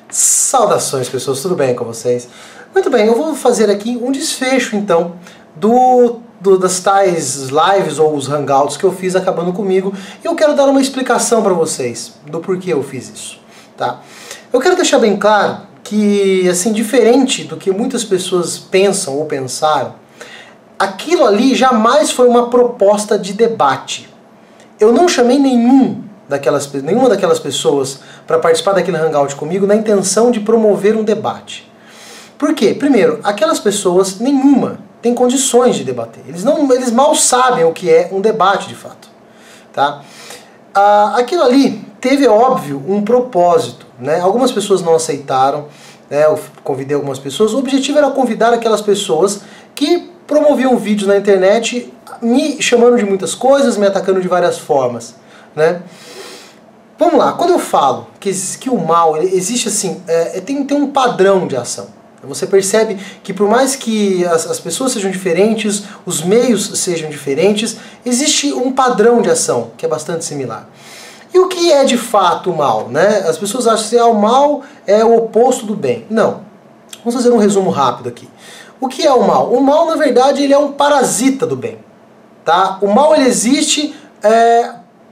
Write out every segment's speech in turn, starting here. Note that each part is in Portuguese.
Saudações, pessoas, tudo bem com vocês? Muito bem, eu vou fazer aqui um desfecho então das tais lives ou os hangouts que eu fiz acabando comigo, e eu quero dar uma explicação para vocês do porquê eu fiz isso, tá? Eu quero deixar bem claro que, assim, diferente do que muitas pessoas pensam ou pensaram, aquilo ali jamais foi uma proposta de debate. Eu não chamei nenhuma daquelas pessoas para participar daquele hangout comigo na intenção de promover um debate. Por quê? Primeiro, aquelas pessoas, nenhuma, tem condições de debater. Eles mal sabem o que é um debate de fato. Tá? Aquilo ali teve, óbvio, um propósito. Né? Algumas pessoas não aceitaram, né? Eu convidei algumas pessoas. O objetivo era convidar aquelas pessoas que promoviam vídeos na internet me chamando de muitas coisas, me atacando de várias formas. Né? Vamos lá, quando eu falo que o mal existe assim, tem um padrão de ação. Você percebe que por mais que as pessoas sejam diferentes, os meios sejam diferentes, existe um padrão de ação que é bastante similar. E o que é de fato o mal? Né? As pessoas acham que o mal é o oposto do bem. Não. Vamos fazer um resumo rápido aqui. O que é o mal? O mal, na verdade, ele é um parasita do bem. Tá? O mal ele existe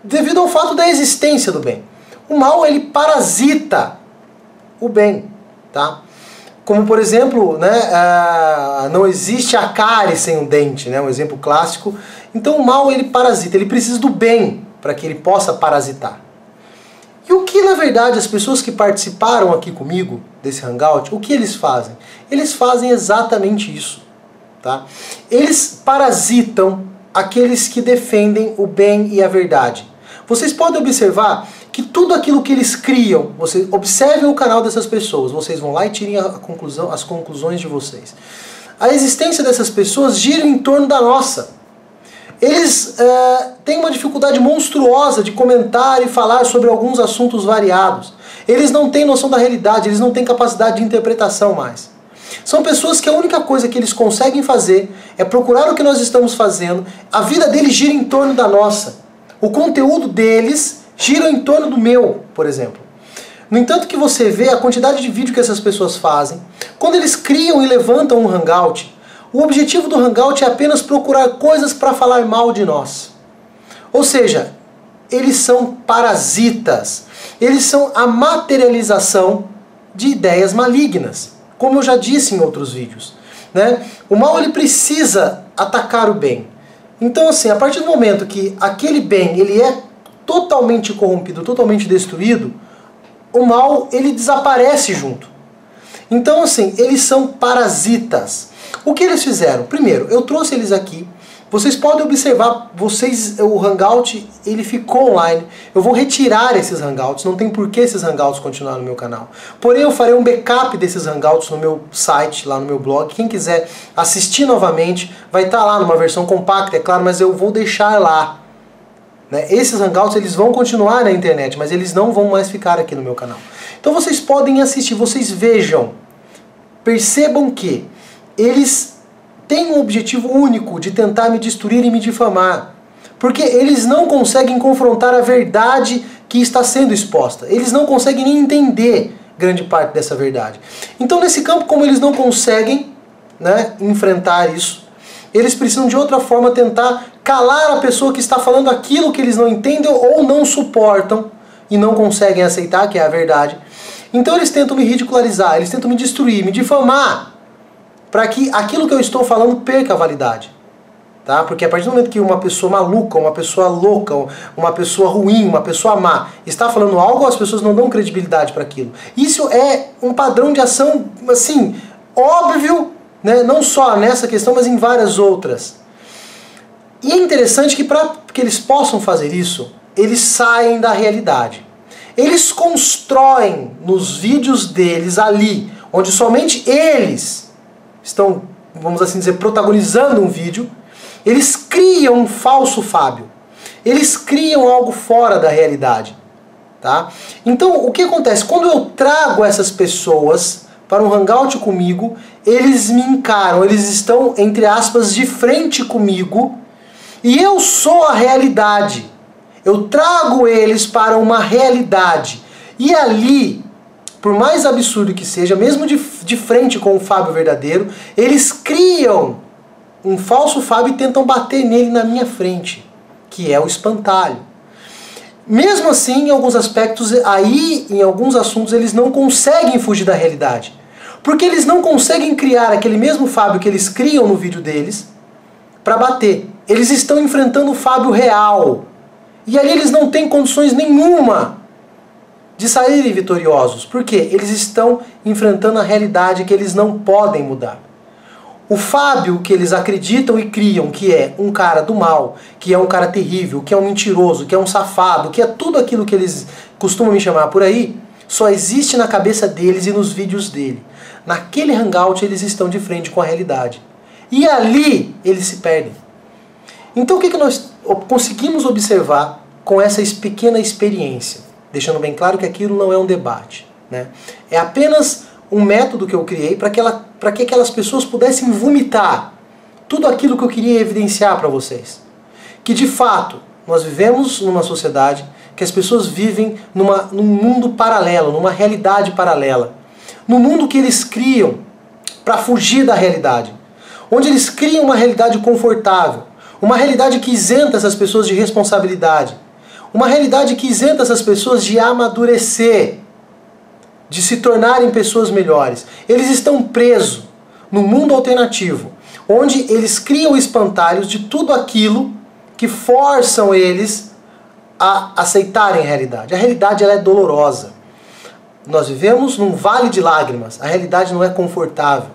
devido ao fato da existência do bem. O mal ele parasita o bem. Tá? Como, por exemplo, né, não existe a cárie sem um dente, né, um exemplo clássico. Então o mal ele parasita, ele precisa do bem para que ele possa parasitar. E o que na verdade as pessoas que participaram aqui comigo desse hangout, o que eles fazem? Eles fazem exatamente isso. Tá? Eles parasitam aqueles que defendem o bem e a verdade. Vocês podem observar que tudo aquilo que eles criam, vocês observem o canal dessas pessoas, vocês vão lá e tirem as conclusões de vocês. A existência dessas pessoas gira em torno da nossa. Eles têm uma dificuldade monstruosa de comentar e falar sobre alguns assuntos variados. Eles não têm noção da realidade, eles não têm capacidade de interpretação mais. São pessoas que a única coisa que eles conseguem fazer é procurar o que nós estamos fazendo, a vida deles gira em torno da nossa. O conteúdo deles gira em torno do meu, por exemplo. No entanto que você vê a quantidade de vídeo que essas pessoas fazem, quando eles criam e levantam um hangout, o objetivo do hangout é apenas procurar coisas para falar mal de nós. Ou seja, eles são parasitas. Eles são a materialização de ideias malignas, como eu já disse em outros vídeos. Né? O mal ele precisa atacar o bem. Então, assim, a partir do momento que aquele bem ele é totalmente corrompido, totalmente destruído, o mal ele desaparece junto. Então, assim, eles são parasitas. O que eles fizeram? Primeiro, eu trouxe eles aqui. Vocês podem observar, o hangout ele ficou online. Eu vou retirar esses hangouts, não tem por que esses hangouts continuarem no meu canal. Porém, eu farei um backup desses hangouts no meu site, lá no meu blog. Quem quiser assistir novamente, vai estar lá numa versão compacta, é claro, mas eu vou deixar lá. Né? Esses hangouts eles vão continuar na internet, mas eles não vão mais ficar aqui no meu canal. Então vocês podem assistir, vocês vejam, percebam que eles têm um objetivo único de tentar me destruir e me difamar. Porque eles não conseguem confrontar a verdade que está sendo exposta. Eles não conseguem nem entender grande parte dessa verdade. Então nesse campo, como eles não conseguem, né, enfrentar isso, eles precisam de outra forma tentar calar a pessoa que está falando aquilo que eles não entendem ou não suportam e não conseguem aceitar, que é a verdade. Então eles tentam me ridicularizar, eles tentam me destruir, me difamar, para que aquilo que eu estou falando perca a validade. Tá? Porque a partir do momento que uma pessoa maluca, uma pessoa louca, uma pessoa ruim, uma pessoa má está falando algo, as pessoas não dão credibilidade para aquilo. Isso é um padrão de ação, assim, óbvio, né? Não só nessa questão, mas em várias outras. E é interessante que para que eles possam fazer isso, eles saem da realidade. Eles constroem nos vídeos deles ali, onde somente eles estão, vamos assim dizer, protagonizando um vídeo, eles criam um falso Fábio. Eles criam algo fora da realidade. Tá? Então, o que acontece? Quando eu trago essas pessoas para um hangout comigo, eles me encaram, eles estão, entre aspas, de frente comigo, e eu sou a realidade. Eu trago eles para uma realidade. E ali, por mais absurdo que seja, mesmo de frente com o Fábio verdadeiro, eles criam um falso Fábio e tentam bater nele na minha frente, que é o espantalho. Mesmo assim, em alguns aspectos, aí, em alguns assuntos, eles não conseguem fugir da realidade. Porque eles não conseguem criar aquele mesmo Fábio que eles criam no vídeo deles para bater. Eles estão enfrentando o Fábio real. E ali eles não têm condições nenhuma de saírem vitoriosos. Por quê? Eles estão enfrentando a realidade que eles não podem mudar. O Fábio que eles acreditam e criam que é um cara do mal, que é um cara terrível, que é um mentiroso, que é um safado, que é tudo aquilo que eles costumam me chamar por aí, só existe na cabeça deles e nos vídeos dele. Naquele hangout eles estão de frente com a realidade. E ali eles se perdem. Então o que nós conseguimos observar com essa pequena experiência? Deixando bem claro que aquilo não é um debate, né? É apenas um método que eu criei para que aquelas pessoas pudessem vomitar tudo aquilo que eu queria evidenciar para vocês. Que de fato, nós vivemos numa sociedade que as pessoas vivem num mundo paralelo, numa realidade paralela. No mundo que eles criam para fugir da realidade. Onde eles criam uma realidade confortável. Uma realidade que isenta essas pessoas de responsabilidade. Uma realidade que isenta essas pessoas de amadurecer, de se tornarem pessoas melhores. Eles estão presos no mundo alternativo, onde eles criam espantalhos de tudo aquilo que forçam eles a aceitarem a realidade. A realidade ela é dolorosa. Nós vivemos num vale de lágrimas. A realidade não é confortável.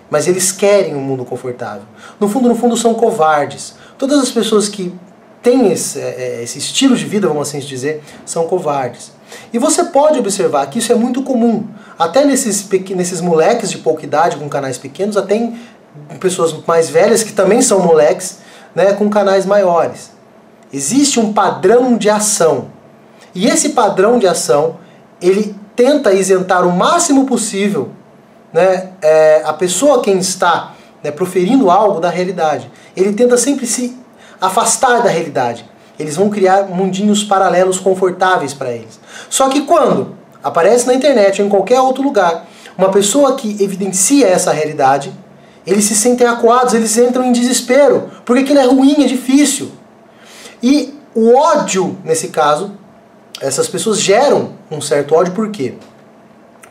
Mas eles querem um mundo confortável. No fundo, são covardes. Todas as pessoas que têm esse estilo de vida, vamos assim dizer, são covardes. E você pode observar que isso é muito comum. Até nesses moleques de pouca idade, com canais pequenos, até em pessoas mais velhas, que também são moleques, né, com canais maiores. Existe um padrão de ação. E esse padrão de ação, ele tenta isentar o máximo possível, né, a pessoa quem está, né, proferindo algo da realidade. Ele tenta sempre se afastar da realidade. Eles vão criar mundinhos paralelos confortáveis para eles. Só que quando aparece na internet ou em qualquer outro lugar uma pessoa que evidencia essa realidade, eles se sentem acuados, eles entram em desespero, porque aquilo é ruim, é difícil. E o ódio, nesse caso, essas pessoas geram um certo ódio, por quê?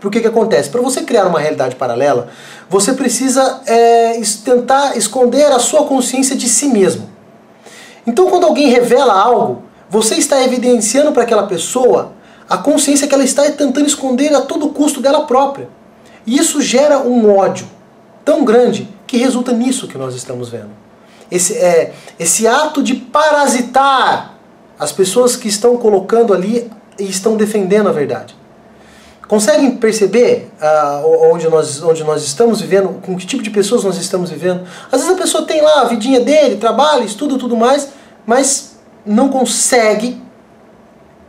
Porque o que acontece? Para você criar uma realidade paralela, você precisa tentar esconder a sua consciência de si mesmo. Então quando alguém revela algo, você está evidenciando para aquela pessoa a consciência que ela está tentando esconder a todo custo dela própria. E isso gera um ódio tão grande que resulta nisso que nós estamos vendo. Esse ato de parasitar as pessoas que estão colocando ali e estão defendendo a verdade. Conseguem perceber onde nós estamos vivendo, com que tipo de pessoas nós estamos vivendo? Às vezes a pessoa tem lá a vidinha dele, trabalha, estuda tudo mais, mas não consegue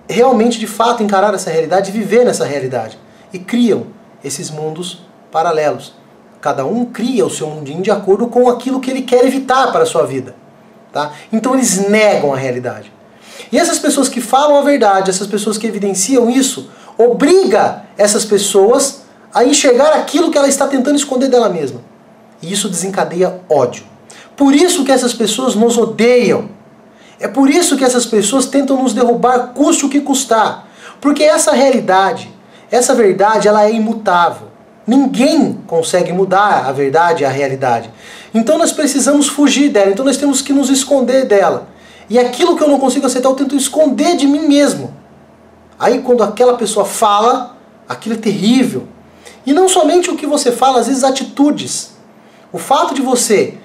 realmente, de fato, encarar essa realidade e viver nessa realidade. E criam esses mundos paralelos. Cada um cria o seu mundinho de acordo com aquilo que ele quer evitar para a sua vida. Tá? Então eles negam a realidade. E essas pessoas que falam a verdade, essas pessoas que evidenciam isso, obriga essas pessoas a enxergar aquilo que ela está tentando esconder dela mesma. E isso desencadeia ódio. Por isso que essas pessoas nos odeiam. É por isso que essas pessoas tentam nos derrubar, custe o que custar. Porque essa realidade, essa verdade, ela é imutável. Ninguém consegue mudar a verdade e a realidade. Então nós precisamos fugir dela, então nós temos que nos esconder dela. E aquilo que eu não consigo aceitar, eu tento esconder de mim mesmo. Aí quando aquela pessoa fala, aquilo é terrível. E não somente o que você fala, às vezes atitudes. O fato de você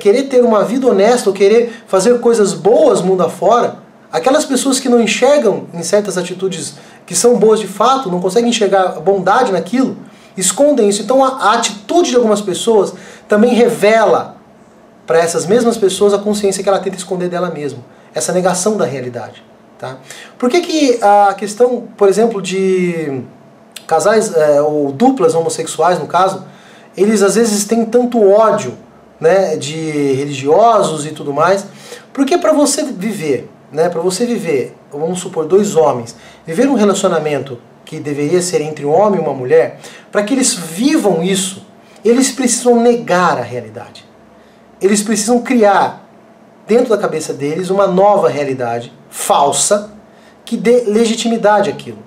querer ter uma vida honesta, ou querer fazer coisas boas mundo afora, aquelas pessoas que não enxergam em certas atitudes que são boas de fato, não conseguem enxergar bondade naquilo, escondem isso. Então a atitude de algumas pessoas também revela para essas mesmas pessoas a consciência que ela tenta esconder dela mesma. Essa negação da realidade. Tá? Por que a questão, por exemplo, de casais ou duplas homossexuais, no caso, eles às vezes têm tanto ódio, né, de religiosos e tudo mais? Porque para você viver né, para você viver, vamos supor, dois homens, viver um relacionamento que deveria ser entre um homem e uma mulher, para que eles vivam isso, eles precisam negar a realidade. Eles precisam criar, dentro da cabeça deles, uma nova realidade falsa que dê legitimidade àquilo.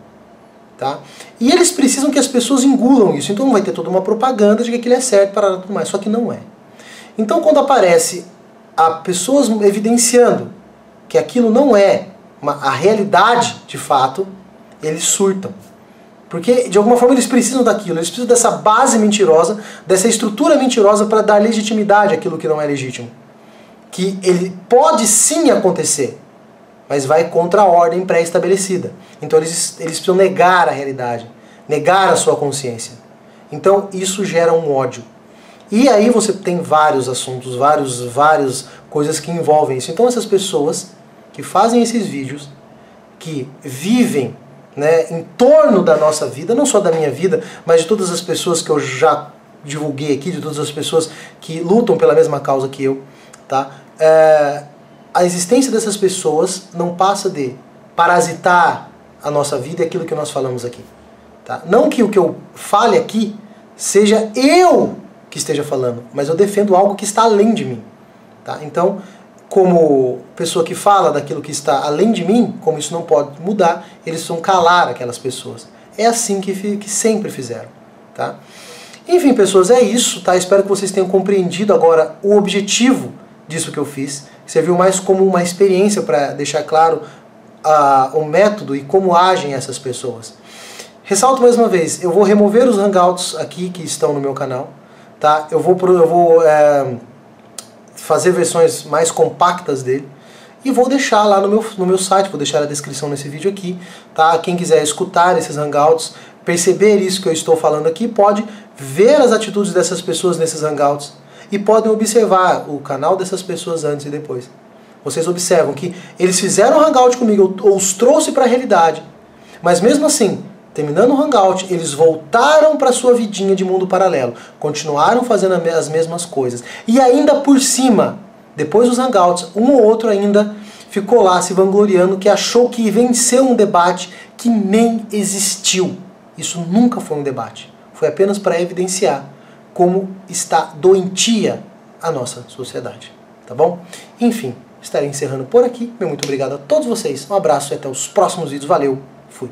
Tá? E eles precisam que as pessoas engulam isso. Então vai ter toda uma propaganda de que aquilo é certo para tudo mais, só que não é. Então quando aparece a pessoas evidenciando que aquilo não é a realidade de fato, eles surtam. Porque de alguma forma eles precisam daquilo, eles precisam dessa base mentirosa, dessa estrutura mentirosa para dar legitimidade àquilo que não é legítimo. Que ele pode sim acontecer, mas vai contra a ordem pré-estabelecida. Então eles precisam negar a realidade, negar a sua consciência. Então isso gera um ódio. E aí você tem vários assuntos, várias coisas que envolvem isso. Então essas pessoas que fazem esses vídeos, que vivem, né, em torno da nossa vida, não só da minha vida, mas de todas as pessoas que eu já divulguei aqui, de todas as pessoas que lutam pela mesma causa que eu, tá? A existência dessas pessoas não passa de parasitar a nossa vida e aquilo que nós falamos aqui. Tá? Não que o que eu fale aqui seja eu que esteja falando, mas eu defendo algo que está além de mim. Tá? Então, como pessoa que fala daquilo que está além de mim, como isso não pode mudar, eles vão calar aquelas pessoas. É assim que sempre fizeram. Tá? Enfim, pessoas, é isso. Tá? Espero que vocês tenham compreendido agora o objetivo disso que eu fiz. Serviu mais como uma experiência para deixar claro o método e como agem essas pessoas. Ressalto mais uma vez, eu vou remover os hangouts aqui que estão no meu canal. Tá? Eu vou fazer versões mais compactas dele e vou deixar lá no meu site, vou deixar a descrição nesse vídeo aqui. Tá? Quem quiser escutar esses hangouts, perceber isso que eu estou falando aqui, pode ver as atitudes dessas pessoas nesses hangouts e podem observar o canal dessas pessoas antes e depois. Vocês observam que eles fizeram um hangout comigo, eu os trouxe para a realidade, mas mesmo assim, terminando o hangout, eles voltaram para sua vidinha de mundo paralelo, continuaram fazendo as mesmas coisas. E ainda por cima, depois dos hangouts, um ou outro ainda ficou lá se vangloriando que achou que venceu um debate que nem existiu. Isso nunca foi um debate, foi apenas para evidenciar como está doentia a nossa sociedade. Tá bom? Enfim, estarei encerrando por aqui. Meu muito obrigado a todos vocês. Um abraço e até os próximos vídeos. Valeu, fui.